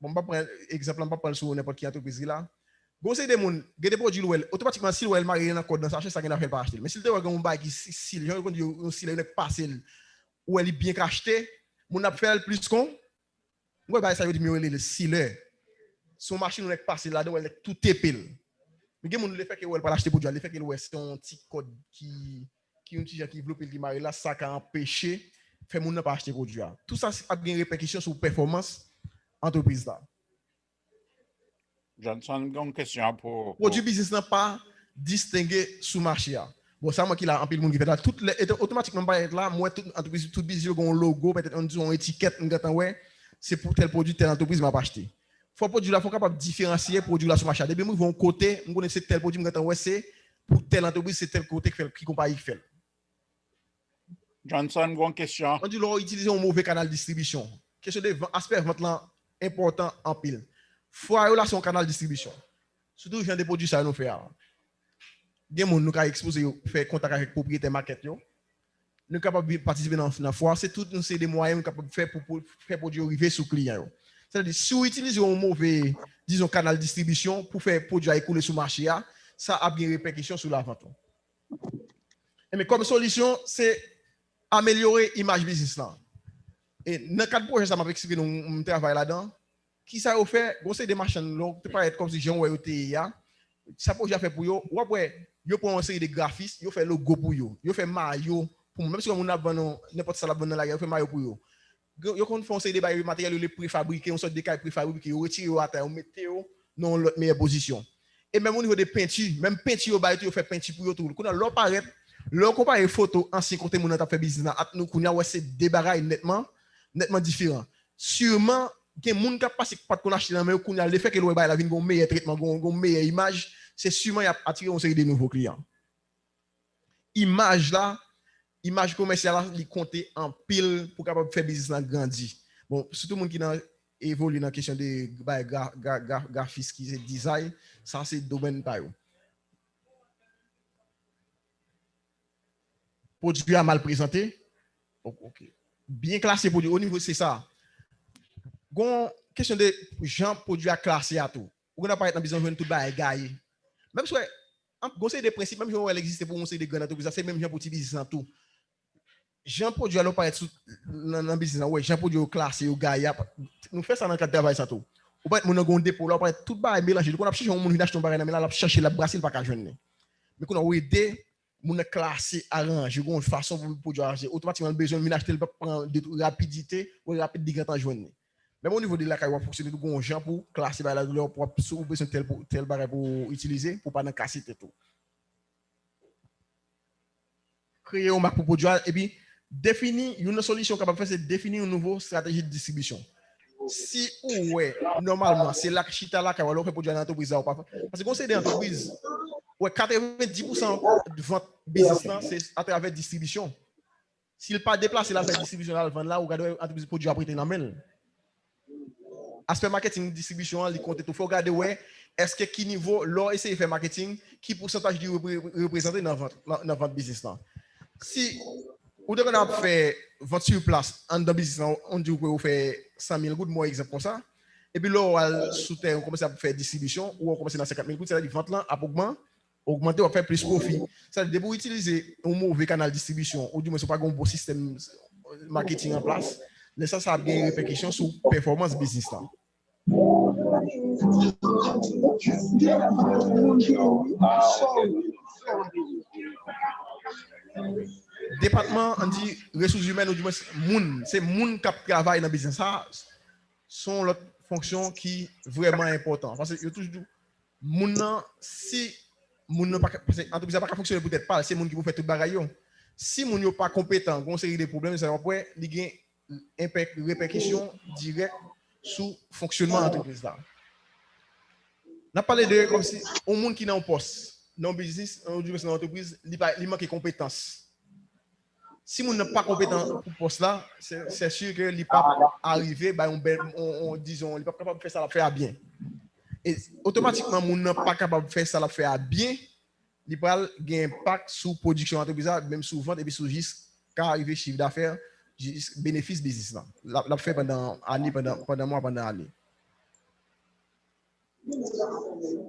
Bon, je prends un exemple, je ne vais pas prendre sur n'importe quelle entreprise là. Bon, c'est des gens qui des produits automatiquement si le marché dans code dans sa ça n'a fait pas acheter. Mais si le un bail qui si les gens ont si le passé ou elle est bien acheté, mon a fait plus con. Moi bail ça veut dire mieux le si le son machine n'est passé là-dedans, elle est tout épile. Mais il y a des gens qui fait qu'elle pas acheter produit, le fait qu'elle c'est un petit code qui un petit qui développe qui marche là ça a empêché fait mon pas acheter produit. Tout ça a une répercussion sur performance entreprise là. Johnson, une question pour Produit business n'a pas distingué sous marché. Bon, ça, moi, qui l'a un peu de monde qui fait là. Automatiquement, pas être là. Moi, toute entreprise, toute business, un logo, peut-être une étiquette, ouais, c'est pour tel produit, telle entreprise m'a pas acheté. Faut produit là, faut capable de différencier produit là sur marché. Depuis moi, vont côté, on connaît tel produit, ouais, c'est pour telle entreprise, c'est tel côté qui compagnie qui fait. Johnson, bonne question. On dit là, utiliser un mauvais canal de distribution. Question de aspect vente là important en pile. Faut là son canal de distribution. Surtout quand des produits ça nous fait. Des gens nous exposer faire contact avec propriétaire market yo. Nous capable participer dans la foire, c'est tout nous c'est des moyens capable faire pour faire produit arriver sur client. C'est-à-dire si vous utilisez un mauvais disons canal de distribution pour faire produit écouler sur marché ça a bien répercussion sur la vente. Mais comme solution c'est améliorer l'image business là. Et dans quatre projets ça m'a expliqué nous travail là-dedans. Qui ça a fait c'est des machines là, tu pas être comme si Jean ouais ça projet fait pour yo ou après yo prend une série de graphistes, yo fait logo pour yo fait maillot pour même si on a n'importe ça la bonne là, yo fait maillot pour yo. Yo kon font série de matériel les préfabriqués, on sort des cailles préfabriqués, yo retire à terre, on mettez yo dans l'autre meilleure position. Et même au niveau des peintures, même peinture yo fait peinture pour yo tout. Quand l'on paraît, l'on compare photo ancien côté mon t'a fait business là, nous kounya ouais c'est débarras nettement différent. Sûrement gen moun qui passe pas qu'on acheter dans mais kounya le fait que l'on la vinn gon meilleur traitement, gon meilleure image, c'est sûrement y a attiré une série de nouveaux clients. Image commerciale li compter en pile pour capable faire business là grandir. Bon, surtout monde qui dans évolue dans question de graphisme qui c'est design, ça c'est domaine pa yo. Produit a mal présenté. OK. Bien classé produit au niveau c'est ça. Gon question de gens produit à classer à tout. On a pas dans business joindre tout bail gagne. Même si on sait des principes même si elle existe pour on sait des grandes entreprises, c'est même gens pour petit business en tout. Jean produit alors pas être dans business ouais Jean produit au classé au gars nous fait ça dans le cadre de travail ça tout ou pas mon gon dépôt là pas tout bail mélanger on a chercher un monde qui achète un bail mais là chercher la brasser pas ka joindre mais qu'on a aider mon classé arranger une façon pour produit arranger automatiquement besoin de acheter prendre de rapidité ou rapide de grand joindre même au niveau de la caille on fonctionner tout gon Jean pour classer bail là leur propre sous besoin tel bail pour utiliser pour pas dans casser tout créer un marque pour produit et puis définir une solution capable de faire, c'est définir une nouvelle stratégie de distribution. Si ouais, normalement, c'est là que chita là qui va faire produire dans l'entreprise ou pas. Parce que quand c'est des entreprises, ouais, 90% de vente business là, c'est à travers distribution. S'il pas déplacé la distribution là, vendre là, ou regarder l'entreprise produit après dans main. Aspect marketing distribution, il compte tout. Faut regarder ouais, est-ce que qui niveau là essayer de faire marketing, qui pourcentage du représenter dans vente business là. Si ou de qu'on a fait vente sur place en dans business on dit que vous fait 100 000 gouttes moi exemple comme ça et puis là on sous terre on commence à faire distribution ou on commence dans 50 000 gouttes c'est-à-dire vente là à augmenter on va faire plus profit c'est-à-dire pour utiliser un mauvais canal de distribution ou du moins c'est pas un bon système marketing en place mais ça a bien une répercussion sur performance business là. Département on dit ressources humaines ou du moins moun c'est moun qui travaille dans le business ça sont l'autre fonction qui vraiment important parce que toujours moun si moun pas entreprise pas fonctionner peut-être pas c'est moun qui vous fait tout bagaille si moun yo pas compétent gon série de problèmes ça après il gain impact répercussion direct sur fonctionnement de l'entreprise là. On a parlé de comme si un monde qui est en poste dans business dans l'entreprise il manque de compétences. Si on n'est pas compétent pour poste là, c'est sûr que il pas arriver on disons il pas capable de faire ça la faire bien. Et automatiquement on n'est pas capable de faire ça la faire bien, il va gagner impact sur production d'entreprise même sur vente et puis sur juste arriver chiffre d'affaires, bénéfice business là. La fait pendant année pendant mois pendant année.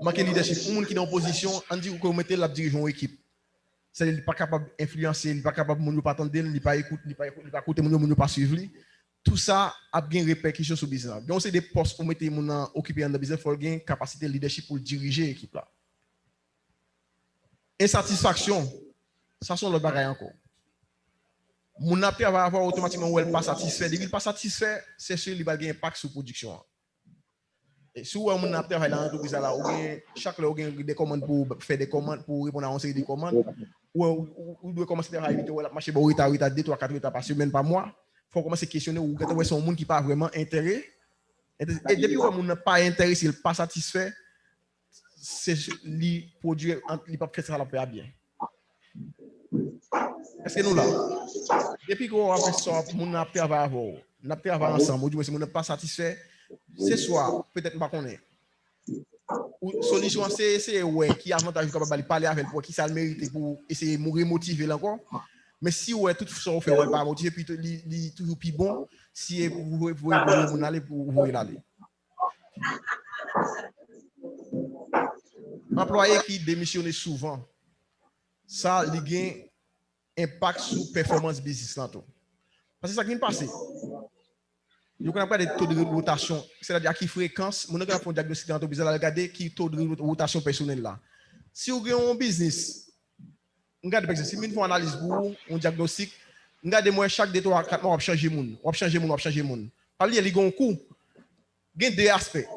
Manquer leadership, un monde qui est en position, on dit que vous mettez la dirigeant équipe. C'est-à-dire qu'il n'est pas capable d'influencer, il n'est pas capable de pas attendre, il n'est pas écouter, il n'est pas écouter, il n'est pas suivre. Tout ça a bien répercussion sur le business. Donc, c'est des postes pour mettre les gens occupés dans le business, il faut avoir une capacité de leadership pour diriger l'équipe là. Insatisfaction, ça sont le bagage encore. Mon appel va avoir automatiquement où elle pas satisfait. Dès qu'il n'est pas satisfait, c'est sûr qu'il va avoir un impact sur la production. Et si on a travaillé dans l'entreprise là, chaque fois on a des commandes pour faire des commandes pour répondre à une série de commandes, ou doit commencer à éviter ou marcher bon retard 2 3 4 retard par semaine par mois, faut commencer à questionner ou quand on son monde qui pas vraiment intérêt et depuis où on n'a pas intéressé, il pas satisfait, c'est les produits il pas faire ça la faire bien. Est-ce que nous là depuis qu'on a fait ça on a travaillé ensemble, ou du moins si on n'est pas satisfait, c'est soit peut-être pas connaît ou solution c'est ouais qui avantage capable parler avec pour qui ça le mérite pour essayer de remotiver encore, mais si ouais tout ça on fait ouais pas motiver puis li toujours plus bon si vous voulez mon aller pour vous aller employé qui démissionne souvent ça il gain impact sur performance business là tout parce que ça qui vient passer. Vous connaissez pas des taux de rotation, c'est-à-dire à qui fréquence, mon avez fait un diagnostic d'entreprise, vous regarder qui taux de rotation personnelle là. Si vous avez un business, vous regardez par exemple, si vous faites une analyse pour un diagnostic, vous regardez moi chaque 2 3 4 mois, on va changer monde, on va changer monde, on va changer monde. Par exemple, il y a un coût, il y a 2 aspects.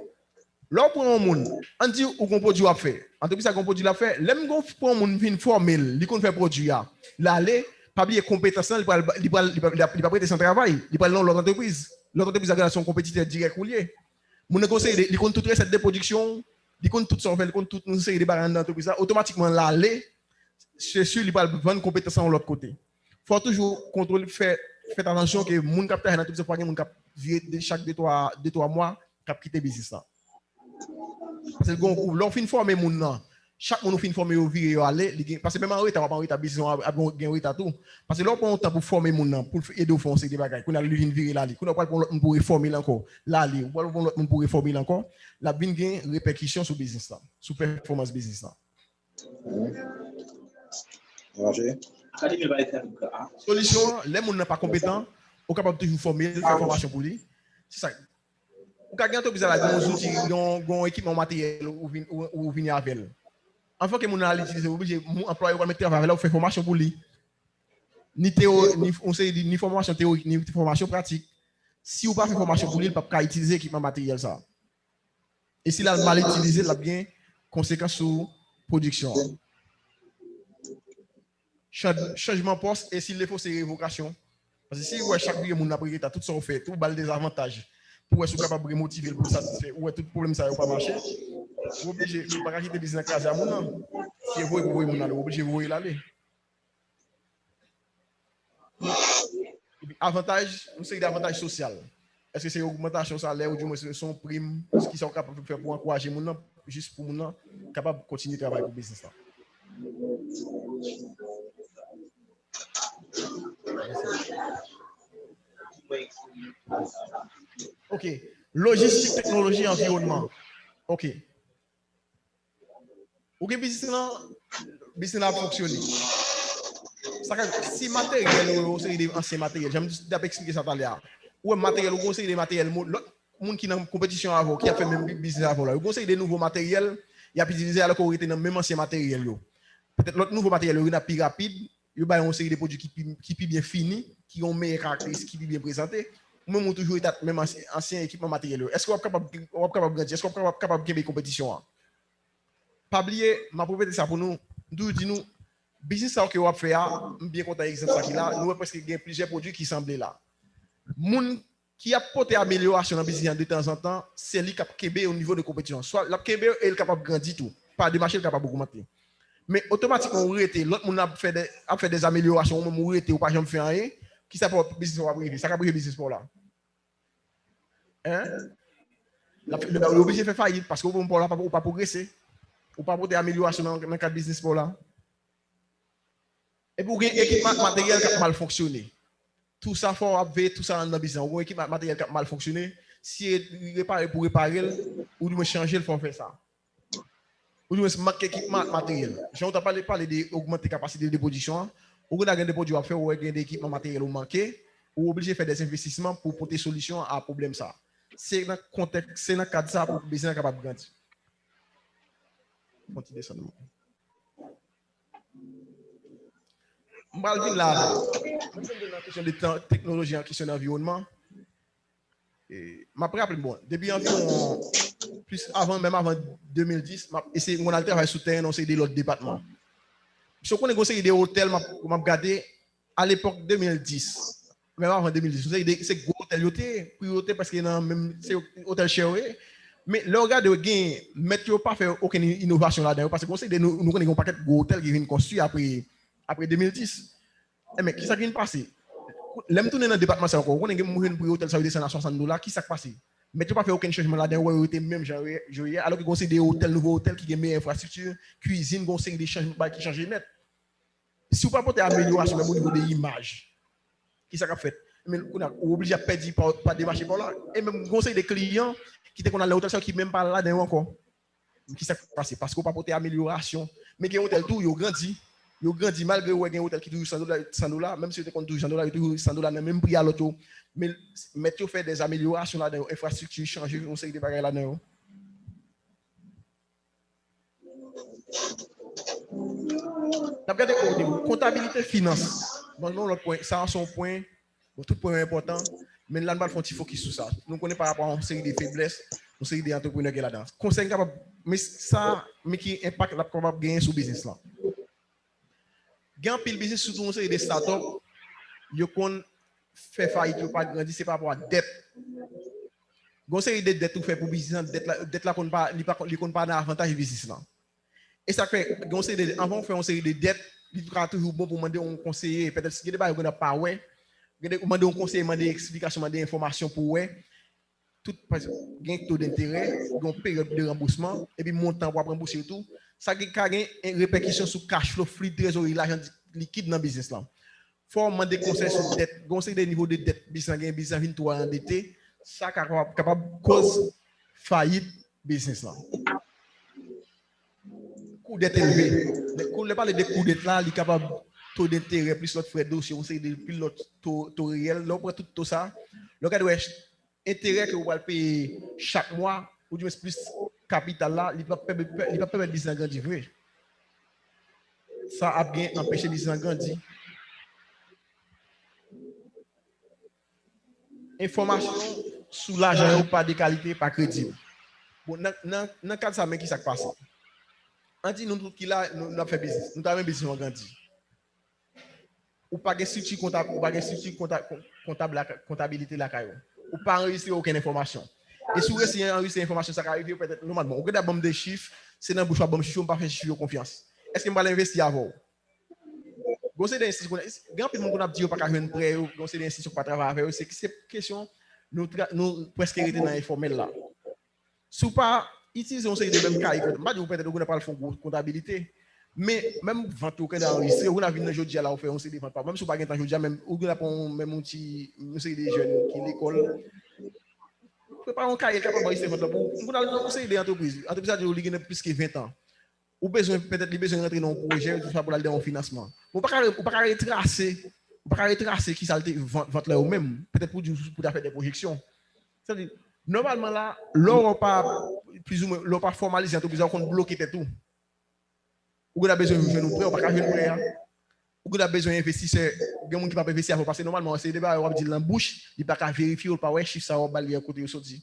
Là, pour un monde, on dit où on produit à faire. Entreprise a un produit à faire, l'aime pour un monde vient formel, il qu'on fait produit là. Là aller, pas oublier compétence, il pas prêter son travail, il pas dans l'autre entreprise. L'autre entreprise a son compétiteur direct ou lié. Mon conseil, il compte toute recette de production, il compte tout son fait, il compte toute une série de barres dans l'entreprise automatiquement là aller, c'est sûr il va vendre compétence de l'autre côté. Faut toujours contrôler faire attention que mon capteur dans l'entreprise pas mon cap virer chaque 2 3 mois cap quitter business là. Parce que l'on fin former mon nan, chaque monde fin former au virer aller, parce que même en retard on pas retard business a gain retard tout. Parce que l'on prend temps pour former mon nan pour aider au fond c'est des bagages. Qu'on a lui virer là, qu'on a pas pour l'autre pour reformer encore. Là li, ou pour l'autre pour reformer encore, la bin gain répercussion sur business là, sur performance business là. Solution, les gens n'est pas compétent, on capable toujours former, faire formation pour lui. C'est ça. Ou quand entreprise là, des outils, des équipement matériel ou venir avec elle. Enfin que mon a l'utiliser, obligé mon employé va mettre travail là ou faire formation pour lui. Ni formation théorique, ni formation pratique. Si ou pas faire formation pour lui, il ne peut pas utiliser l'équipement matériel ça. Et s'il a mal utilisé, il a bien conséquences sur production. Changement de poste et s'il le faut, c'est révocation. Parce que si ouais, chaque jour, mon après tout ça fait, tout bal des avantages pour être capable de motiver pour satisfaire, ou tout problème ça n'a pas marché, vous obligé de pas quitter business case à mon nom. Si vous voyez mon aller, obligé vous aller. Avantage, nous c'est d'avantage social. Est-ce que c'est augmentation salaire ou du moins son prime, ce qu'ils sont capables de faire pour encourager mon nom, juste pour mon nom, capable de continuer de travailler pour le business là. OK. Logistique, technologie, environnement. OK. OK, business là fonctionner. Si matériel ou c'est des anciens matériels, j'aime d'abord expliquer ça tout à l'heure. Ou matériel ou conseil des matériels, monde qui dans compétition avant, qui a fait même business avant là. Ou conseil des nouveaux matériels, il a utilisé alors qu'on était dans même ancien matériel yo. Peut-être l'autre nouveau matériel il est plus rapide, il a une série de produits qui plus bien finis, qui ont meilleures caractéristiques, qui plus bien présentés. Même on toujours été même ancien équipement matériel. Est-ce qu'on est capable de grandir? Est-ce qu'on est capable de gagner compétition? Pas oublier ma propriété ça pour nous, nous business ça que on va faire, bien content exemple ça qui là, nous parce qu'il y a plusieurs produits qui semblent là. Moun qui a porté amélioration dans business de temps en temps, c'est lui qui a kébé au niveau de compétition. Soit la kébé est capable de grandir tout, pas de marché capable d'augmenter. Mais automatiquement on arrêter, l'autre moun a fait des améliorations, on m'a arrêté ou pas jamais faire rien, qui ça pour business va privé, ça va privé business pour là. Hein? Le obligé de faire faillite parce que vous ne pas progresser, ou pas porter amélioration dans le cadre de business pour là. Et pour un équipement matériel qui a mal fonctionné, tout ça faut avoir tout ça dans le business. Un équipement matériel qui a mal fonctionné, si réparer pour réparer, ou de changer, il faut faire ça. Ou de marquer équipement matériel. J'ai entendu parler d'augmenter la capacité de production. Ou vous avez des produits à faire, ou des équipements matériels ou manqués, ou obligé de faire des investissements pour porter solution à un problème ça. C'est dans le contexte, c'est dans le cadre de ça pour le business capable de grandir. Continuez ça. Je vais venir là. La question de technologie en question d'environnement. Je me rappelle, bon, depuis environ, même avant 2010, et c'est mon alter travaille sous terrain, on s'est dit l'autre département. Je connais conseil des hôtels, m'a regardé à l'époque 2010, même avant 2010. C'est gros hôtel, parce que c'est hôtel cher. Mais le regard de gain, mettre pas faire aucune innovation là-dedans, parce que conseil nous connaissons un paquet de gros hôtels qui viennent construire après 2010. Mais qui ça vient de passer? L'aime tourner dans le département, c'est encore. On a un hôtel, ça veut descendre à $60. Qui ça passé? Mais tu n'as pas fait aucun changement là-dedans, où était même genre, alors que c'est des hôtels, nouveaux hôtels qui ont meilleure infrastructure, cuisine, c'est des changements qui changent net. Si vous ne pouvez pas amélioration même au niveau des images, qui ça a fait? Mais on est obligé à perdre par des marchés par là. Et même conseil des clients qui étaient dans l'hôtel qui même pas là-dedans encore. Qui ça passé? Parce qu'on n'a pas porté amélioration. Mais qui hôtel tout, ils ont grandi. Ils ont grandi malgré qu'il y a un hôtel qui touche $100, même si vous compte $100, il touche $100, même prix à l'auto. Mais tu fais des améliorations là-dedans, infrastructure, changer, on sait des bagages là-dedans. Regardez au niveau comptabilité finance. Bon, non, l'autre point, ça a son point, tout point important, mais là, nous faut focus sur ça. Nous connaissons par rapport à une série de faiblesses, une série d'entrepreneurs qui sont là-dedans. Conseil capable, mais ça, mais qui impacte la capable de gagner sur le business là. Gain pile business surtout une série de startups, ils ont fait faillite, ils pas grandi, c'est par rapport à dette. Une série de dettes tout fait pour business, dette là qu'on pas, ils compte pas d'avantage du business là. Et ça fait, avant de faire une série de dettes, il sera toujours bon pour demander un conseiller. Peut-être que des choses qu'on n'a pas, ouais. Demander un conseiller, demander des explications, demander des informations pour, ouais. Tout, gain taux d'intérêt, une période de remboursement, et puis montant pour rembourser tout. Ça a une répercussion sur cash flow, flux, trésorerie, l'argent liquide dans le business là. Il faut demander des conseils sur dette, conseil des niveaux de dette, business 23 endetté, ça capable de cause faillite business là. Coût d'être élevé. Quand on parle de coûts d'être là, il est capable de taux d'intérêt plus l'autre frais de dossier, on sait plus l'autre taux réel. Là, on prend tout ça. Le cas de intérêt que vous allez payer chaque mois, ou du moins plus capital là, il ne va pas permettre de business grandir. Ça a bien empêché le business grandir. Information sur l'argent pas de qualité, pas crédible. Bon, dans le cas de ça, mais qui s'est passé? On dit nous qui là nous avons fait business, nous avons un business organisé. Ou pas de structure comptable, ou pas de structure comptabilité la caillou. Ou pas enregistrer aucune information. Et si vous enregistrer l'information, ça va arriver peut-être normalement. On regarde bombe des chiffres, c'est dans bouche à bombe chiffre, on pas faire chiffre confiance. Est-ce que on va l'investir avant? Conseil d'institution, grand peu de monde a dit pas qu'à jouer un prêt, conseil d'institution pas travailler avec, c'est que c'est question nous presque arrêter dans informel là. Si pas utiliser un de même cas, peut-être qu'on n'a pas le fond de comptabilité, mais même vente au Canada enregistré, on a vu aujourd'hui là on fait un CD vente pas, même si pas gain temps aujourd'hui même on a même un petit des jeunes qui l'école prépare un cahier capable enregistrer vente pour on a un conseil d'entreprise a de plus que 20 ans. Ou besoin peut-être besoin rentrer dans un projet pour aller dans un financement. On pas retracer qui ça vente là ou même peut-être pour faire des projections. C'est-à-dire normalement là, l'on pas plus ou moins l'on pas formalisé entreprise on bloquer tout. Ou a besoin de jouer nous prêt, on pas jouer prêt. Ou a besoin d'investisseurs, des gens qui pas investir parce que normalement c'est débat on va dire dans bouche, il pas vérifier ou pas ouais chiffre ça va balayer côté sorti.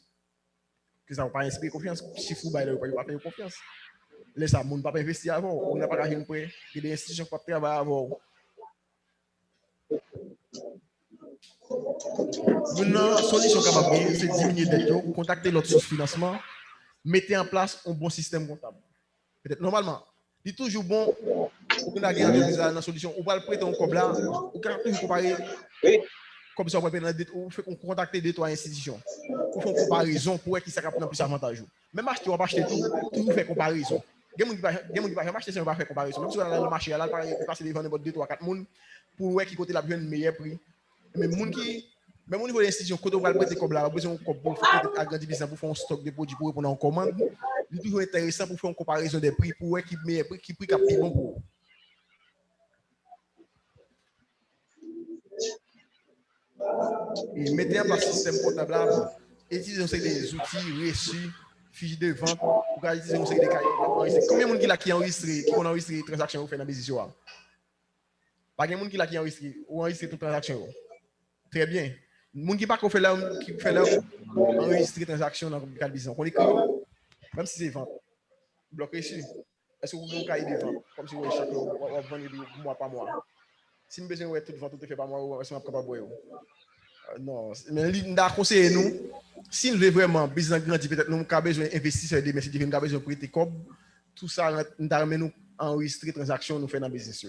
Que ça va pas inspirer confiance, chiffre ou bailler pas faire confiance. Laisse ça monde pas investir avant, on n'a pas jouer prêt, il y a des institutions qui pas travailler avant. Une solution capable c'est diminuer dette, contacter l'autre source de financement, mettez en place un bon système comptable. Peut-être normalement, il est toujours bon pour qu'on ait une solution. On va le prêter un comme là, on peut toujours comparer comme ça, on fait contacter deux trois institutions pour faire une comparaison pour qui ça prend plus avantage. Même acheter, on va acheter tout, toujours faire comparaison. Il y a des gens qui vont acheter, on va faire comparaison. Même si on a le marché, là, on passe devant 2, 3, 4 personnes pour voir qui côté la besoin de meilleur prix. Mais même au niveau de l'institution, quand on va le prêter comme là, on a besoin de agrandir business pour faire un stock de produits pour répondre en commande. C'est toujours intéressant pour faire une comparaison des prix pour voir qui meilleur prix, qui prix qui est bon pour. Et mettez en place un système comptable là, utilisez des outils reçus, fiches de vente, pour utiliser des cahiers. Combien de gens qui ont enregistré les transactions dans le business? Pas de gens qui ont enregistré toutes les transactions. Très bien. Les gens qui ne fait là, enregistrer les transactions dans le business. On écrit, même si c'est vente, bloqué ici. est-ce que vous avez un cahier de vente? Comme si vous chaque mois, vous mois par mois. Si vous avez besoin de tout vente, tout fait par mois, est-ce que vous êtes capable de non, mais nous conseillé nous, si nous voulons vraiment business grandir, peut-être nous avons besoin d'investir des messieurs, nous avons besoin de prêter comme tout ça, nous avons enregistrer transactions, nous faisons dans le business.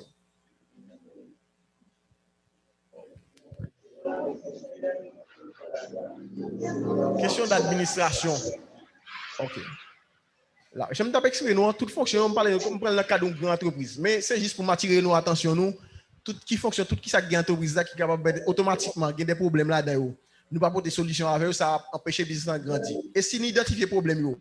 Question d'administration. OK. Là, je vais expliquer nous, tout fonctionne, on parle le cas d'une grande entreprise, mais c'est juste pour m'attirer nos attention nous, tout qui fonctionne, tout qui ça qui entreprise là qui est capable automatiquement il y a des problèmes là dedans. Nous pas porter solution avec ça empêcher le business de grandir. Et si nous identifier problème